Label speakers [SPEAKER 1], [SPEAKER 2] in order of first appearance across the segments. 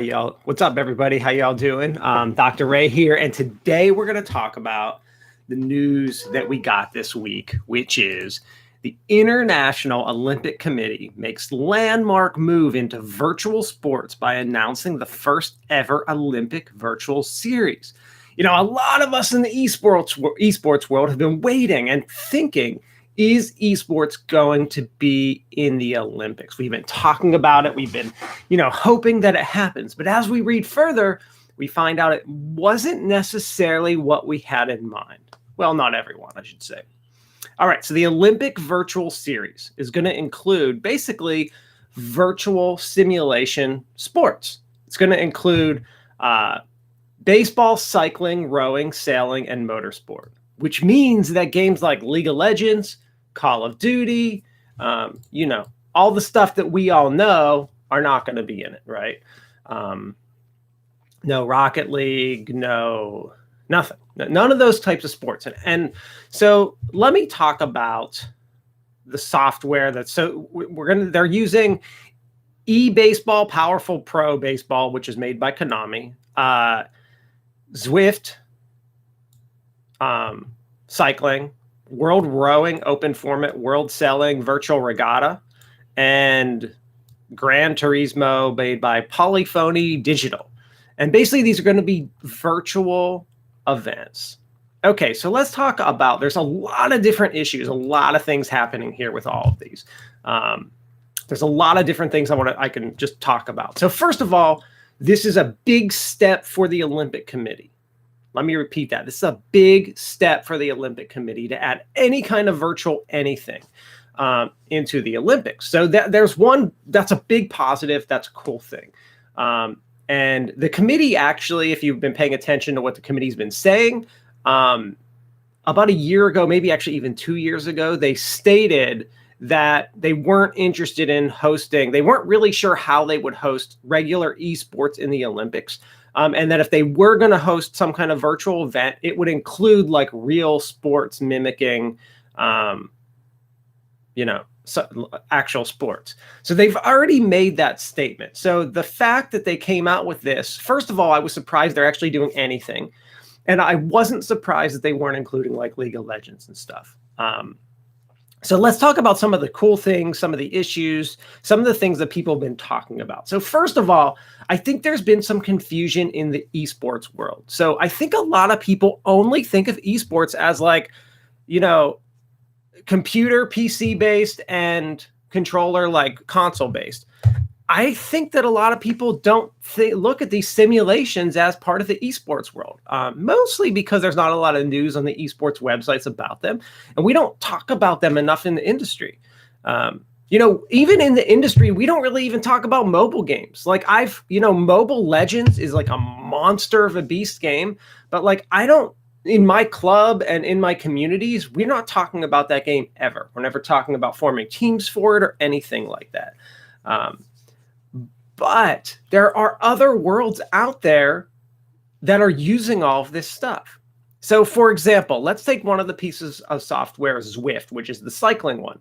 [SPEAKER 1] Y'all, what's up, everybody? How y'all doing? Dr. Ray here, and today we're going to talk about the news that we got this week, which is the International Olympic Committee makes landmark move into virtual sports by announcing the first ever Olympic virtual series. You know, a lot of us in the esports world have been waiting and thinking, is esports going to be in the Olympics? We've been talking about it. We've been, hoping that it happens. But as we read further, we find out it wasn't necessarily what we had in mind. Well, not everyone, I should say. All right, so the Olympic Virtual Series is going to include basically virtual simulation sports. It's going to include baseball, cycling, rowing, sailing, and motorsport, which means that games like League of Legends, Call of Duty, all the stuff that we all know are not going to be in it, right? No Rocket League, no nothing. None of those types of sports. And so let me talk about the software they're using eBaseball Powerful Pro Baseball, which is made by Konami, Zwift, cycling, World Rowing, Open Format, World Sailing, Virtual Regatta, and Gran Turismo made by Polyphony Digital. And basically these are going to be virtual events. Okay, so let's talk about, there's a lot of different issues, a lot of things happening here with all of these. There's a lot of different things I can just talk about. So first of all, this is a big step for the Olympic Committee. Let me repeat that. This is a big step for the Olympic Committee to add any kind of virtual anything into the Olympics. So that's a big positive. That's a cool thing. And the committee actually, if you've been paying attention to what the committee's been saying, about a year ago, maybe actually even 2 years ago, they stated that they weren't interested in hosting. They weren't really sure how they would host regular esports in the Olympics. And that if they were going to host some kind of virtual event, it would include like real sports mimicking, actual sports. So they've already made that statement. So the fact that they came out with this, first of all, I was surprised they're actually doing anything. And I wasn't surprised that they weren't including like League of Legends and stuff. So let's talk about some of the cool things, some of the issues, some of the things that people have been talking about. So first of all, I think there's been some confusion in the esports world. So I think a lot of people only think of esports as like, computer, PC based and controller, like console based. I think that a lot of people don't look at these simulations as part of the esports world, mostly because there's not a lot of news on the esports websites about them, and we don't talk about them enough in the industry. Even in the industry, we don't really even talk about mobile games. Like Mobile Legends is like a monster of a beast game, but like in my club and in my communities, we're not talking about that game ever. We're never talking about forming teams for it or anything like that. But there are other worlds out there that are using all of this stuff. So, for example, let's take one of the pieces of software, Zwift, which is the cycling one.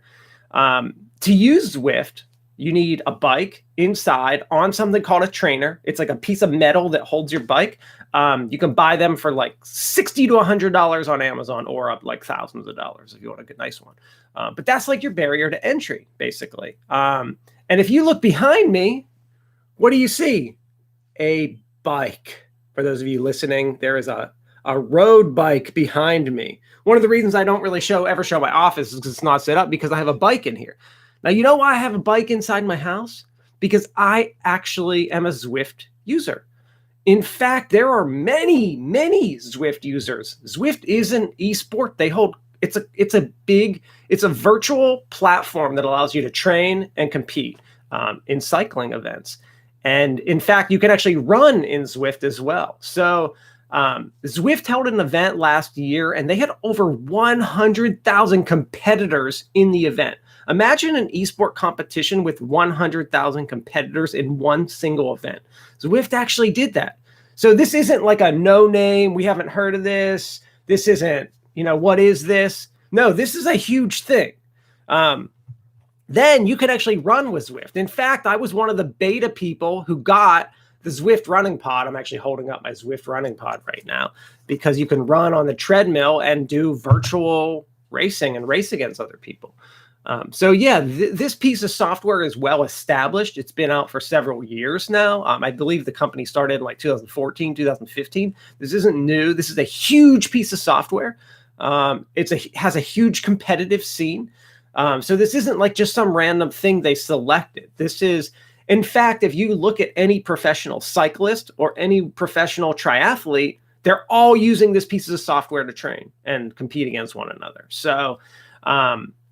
[SPEAKER 1] To use Zwift, you need a bike inside on something called a trainer. It's like a piece of metal that holds your bike. You can buy them for like $60 to $100 on Amazon, or up like thousands of dollars if you want a good, nice one. But that's like your barrier to entry, basically. And if you look behind me, what do you see? A bike. For those of you listening, there is a road bike behind me. One of the reasons I don't really ever show my office is because it's not set up, because I have a bike in here. Now, you know why I have a bike inside my house? Because I actually am a Zwift user. In fact, there are many, many Zwift users. Zwift is an esport. It's a virtual platform that allows you to train and compete in cycling events. And in fact, you can actually run in Zwift as well. So Zwift held an event last year, and they had over 100,000 competitors in the event. Imagine an esport competition with 100,000 competitors in one single event. Zwift actually did that. So this isn't like a no name. We haven't heard of this. This isn't, what is this? No, this is a huge thing. Then you can actually run with Zwift. In fact, I was one of the beta people who got the Zwift running pod. I'm actually holding up my Zwift running pod right now because you can run on the treadmill and do virtual racing and race against other people. So yeah, this piece of software is well established. It's been out for several years now. I believe the company started in like 2014, 2015. This isn't new. This is a huge piece of software. Has a huge competitive scene. So this isn't like just some random thing they selected. This is, in fact, if you look at any professional cyclist or any professional triathlete, they're all using this piece of software to train and compete against one another. So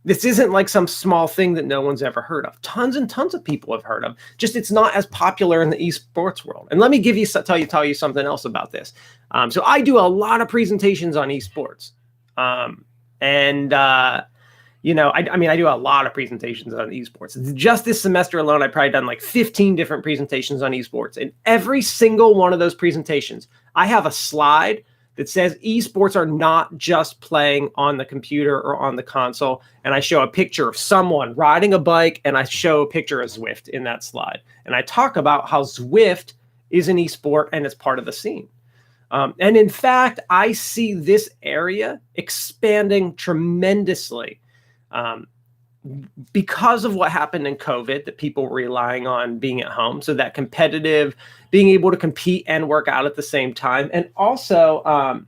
[SPEAKER 1] this isn't like some small thing that no one's ever heard of. Tons and tons of people have heard of. Just it's not as popular in the esports world. And let me tell you something else about this. So I do a lot of presentations on esports. I do a lot of presentations on esports. Just this semester alone, I've probably done like 15 different presentations on esports. And every single one of those presentations, I have a slide that says esports are not just playing on the computer or on the console. And I show a picture of someone riding a bike, and I show a picture of Zwift in that slide. And I talk about how Zwift is an esport and it's part of the scene. And in fact, I see this area expanding tremendously because of what happened in COVID, that people were relying on being at home. So that competitive, being able to compete and work out at the same time. And also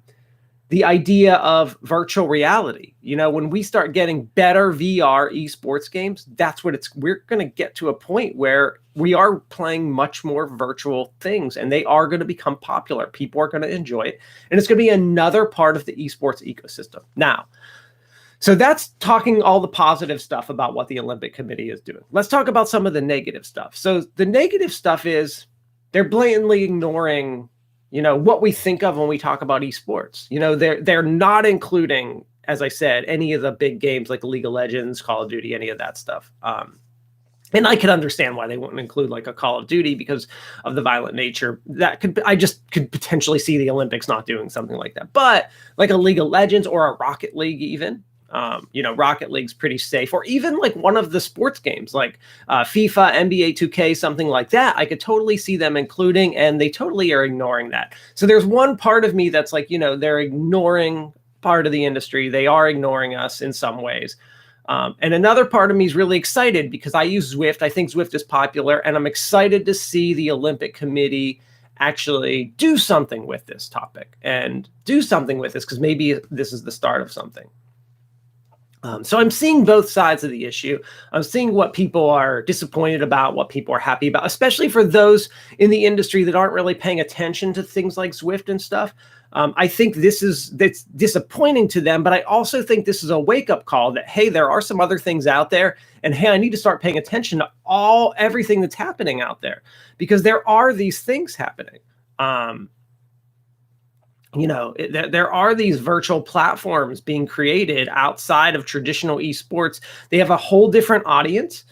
[SPEAKER 1] the idea of virtual reality. When we start getting better VR esports games, we're going to get to a point where we are playing much more virtual things, and they are going to become popular. People are going to enjoy it. And it's going to be another part of the esports ecosystem. Now, so that's talking all the positive stuff about what the Olympic Committee is doing. Let's talk about some of the negative stuff. So the negative stuff is they're blatantly ignoring, what we think of when we talk about esports. They're not including, as I said, any of the big games like League of Legends, Call of Duty, any of that stuff. And I could understand why they wouldn't include like a Call of Duty because of the violent nature. I just could potentially see the Olympics not doing something like that. But like a League of Legends or a Rocket League even, Rocket League's pretty safe, or even like one of the sports games like FIFA, NBA 2K, something like that. I could totally see them including, and they totally are ignoring that. So there's one part of me that's like, they're ignoring part of the industry. They are ignoring us in some ways. And another part of me is really excited because I use Zwift. I think Zwift is popular, and I'm excited to see the Olympic Committee actually do something with this topic and do something with this, because maybe this is the start of something. So I'm seeing both sides of the issue. I'm seeing what people are disappointed about, what people are happy about, especially for those in the industry that aren't really paying attention to things like Zwift and stuff. I think that's disappointing to them, but I also think this is a wake-up call that, hey, there are some other things out there, and hey, I need to start paying attention to everything that's happening out there, because there are these things happening. There are these virtual platforms being created outside of traditional esports. They have a whole different audience,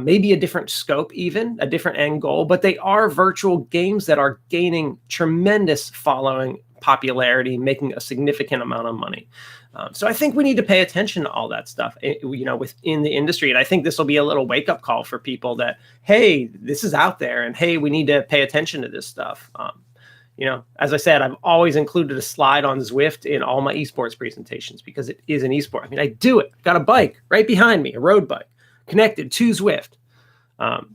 [SPEAKER 1] maybe a different scope, even a different end goal, but they are virtual games that are gaining tremendous following, popularity, making a significant amount of money. So I think we need to pay attention to all that stuff, within the industry. And I think this will be a little wake-up call for people that, hey, this is out there, and hey, we need to pay attention to this stuff. As I said, I've always included a slide on Zwift in all my esports presentations because it is an esport. I mean, I do it. I've got a bike right behind me, a road bike connected to Zwift.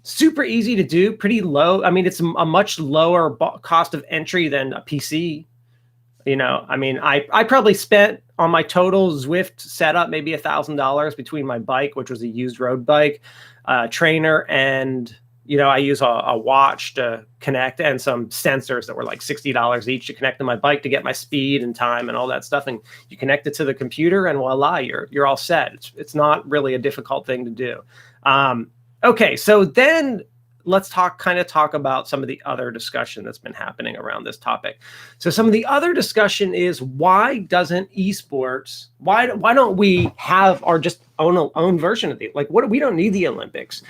[SPEAKER 1] Super easy to do, pretty low. I mean, it's a much lower cost of entry than a PC. I probably spent on my total Zwift setup maybe $1,000 between my bike, which was a used road bike, trainer, and I use a watch to connect, and some sensors that were like $60 each to connect to my bike to get my speed and time and all that stuff. And you connect it to the computer, and voila, you're all set. It's not really a difficult thing to do. Okay, so then let's talk about some of the other discussion that's been happening around this topic. So some of the other discussion is, why doesn't esports? Why don't we have our just own version of the we don't need the Olympics.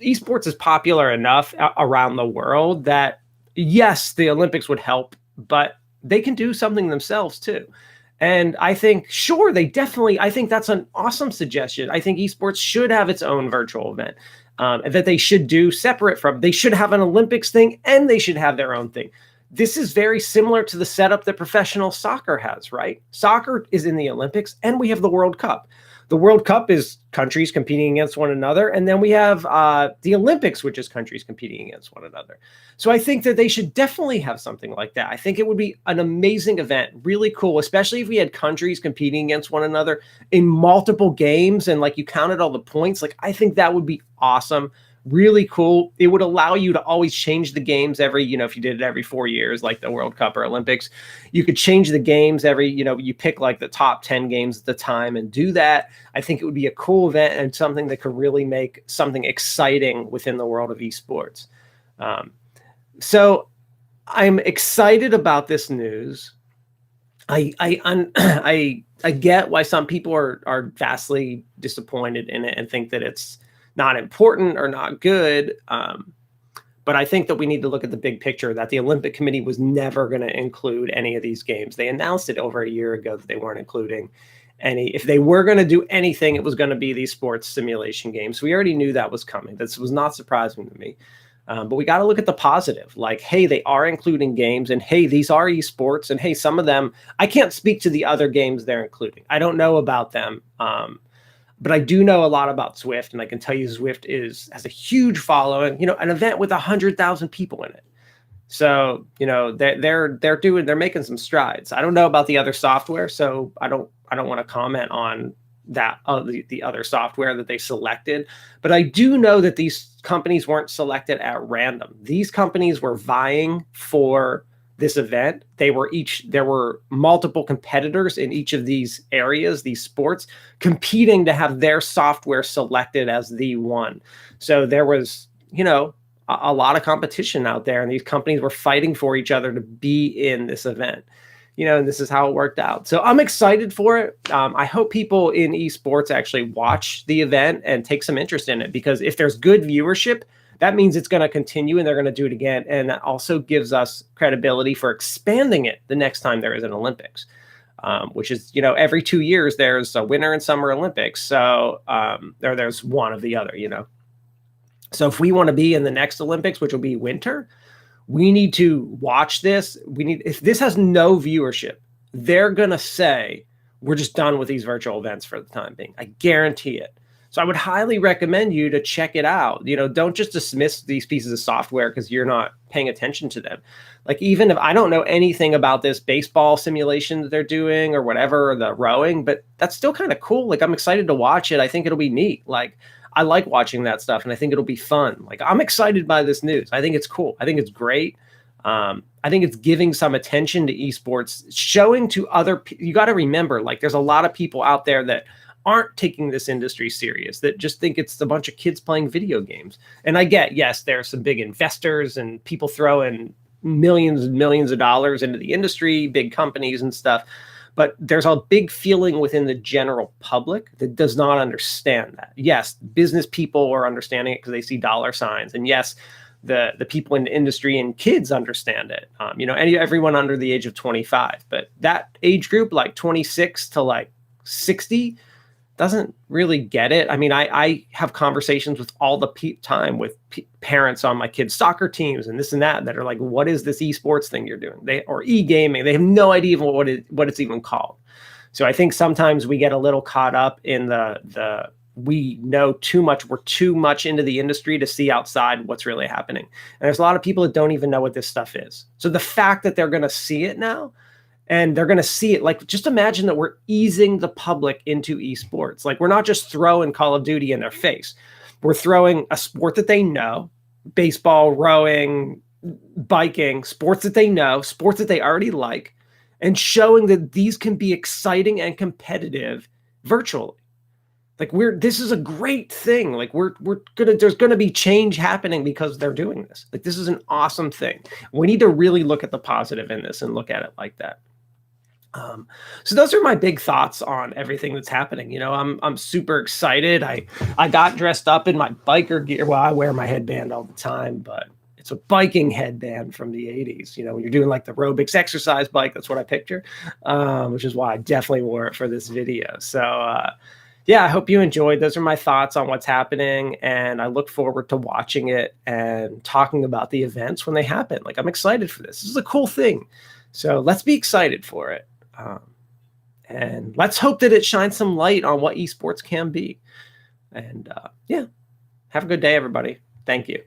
[SPEAKER 1] Esports is popular enough around the world that, yes, the Olympics would help, but they can do something themselves too. And I think, I think that's an awesome suggestion. I think esports should have its own virtual event. and that they should do separate from. They should have an Olympics thing and they should have their own thing. This is very similar to the setup that professional soccer has, right? Soccer is in the Olympics and we have the World Cup. The World Cup is countries competing against one another. And then we have the Olympics, which is countries competing against one another. So I think that they should definitely have something like that. I think it would be an amazing event, really cool, especially if we had countries competing against one another in multiple games and like you counted all the points. Like, I think that would be awesome. Really cool. It would allow you to always change the games every, if you did it every 4 years, like the World Cup or Olympics, you could change the games every, you pick like the top 10 games at the time and do that. I think it would be a cool event and something that could really make something exciting within the world of esports. So I'm excited about this news. I get why some people are vastly disappointed in it and think that it's not important or not good. But I think that we need to look at the big picture, that the Olympic Committee was never going to include any of these games. They announced it over a year ago that they weren't including any. If they were going to do anything, it was going to be these sports simulation games. We already knew that was coming. This was not surprising to me. But we got to look at the positive. Like, hey, they are including games, and hey, these are esports, and hey, some of them, I can't speak to the other games they're including. I don't know about them. But I do know a lot about Zwift, and I can tell you Zwift has a huge following, an event with 100,000 people in it. So, they're making some strides. I don't know about the other software, so I don't want to comment on that, the other software that they selected. But I do know that these companies weren't selected at random. These companies were vying for this event. There were multiple competitors in each of these areas, these sports, competing to have their software selected as the one. So there was, a lot of competition out there, and these companies were fighting for each other to be in this event. And this is how it worked out. So I'm excited for it. I hope people in esports actually watch the event and take some interest in it, because if there's good viewership, that means it's going to continue and they're going to do it again. And that also gives us credibility for expanding it the next time there is an Olympics, which is, every 2 years there's a winter and summer Olympics. So there's one of the other, So if we want to be in the next Olympics, which will be winter, we need to watch this. If this has no viewership, they're going to say, we're just done with these virtual events for the time being. I guarantee it. So I would highly recommend you to check it out. Don't just dismiss these pieces of software because you're not paying attention to them. Like, even if I don't know anything about this baseball simulation that they're doing or whatever, or the rowing, but that's still kind of cool. Like, I'm excited to watch it. I think it'll be neat. Like, I like watching that stuff, and I think it'll be fun. Like, I'm excited by this news. I think it's cool. I think it's great. I think it's giving some attention to esports, showing to other people. You got to remember, like, there's a lot of people out there that aren't taking this industry serious, that just think it's a bunch of kids playing video games. And I get, yes, there are some big investors and people throwing millions and millions of dollars into the industry, big companies and stuff. But there's a big feeling within the general public that does not understand that. Yes, business people are understanding it because they see dollar signs. And yes, the people in the industry and kids understand it. Everyone under the age of 25. But that age group, like 26 to like 60, doesn't really get it. I mean, I have conversations with all the time with parents on my kids' soccer teams and this and that are like, what is this esports thing you're doing? Or e-gaming. They have no idea even what it's even called. So I think sometimes we get a little caught up in the we know too much. We're too much into the industry to see outside what's really happening. And there's a lot of people that don't even know what this stuff is. So the fact that they're going to see it now, and they're going to see it, like, just imagine that we're easing the public into esports. Like, we're not just throwing Call of Duty in their face. We're throwing a sport that they know, baseball, rowing, biking, sports that they know, sports that they already like, and showing that these can be exciting and competitive virtually. Like, this is a great thing. Like, there's gonna be change happening because they're doing this. Like, this is an awesome thing. We need to really look at the positive in this and look at it like that. So those are my big thoughts on everything that's happening. I'm super excited. I got dressed up in my biker gear. Well, I wear my headband all the time, but it's a biking headband from the 80s. When you're doing like the aerobics exercise bike, that's what I picture, which is why I definitely wore it for this video. So, yeah, I hope you enjoyed. Those are my thoughts on what's happening, and I look forward to watching it and talking about the events when they happen. Like, I'm excited for this. This is a cool thing. So let's be excited for it. Um, and let's hope that it shines some light on what esports can be. And yeah, have a good day, everybody. Thank you.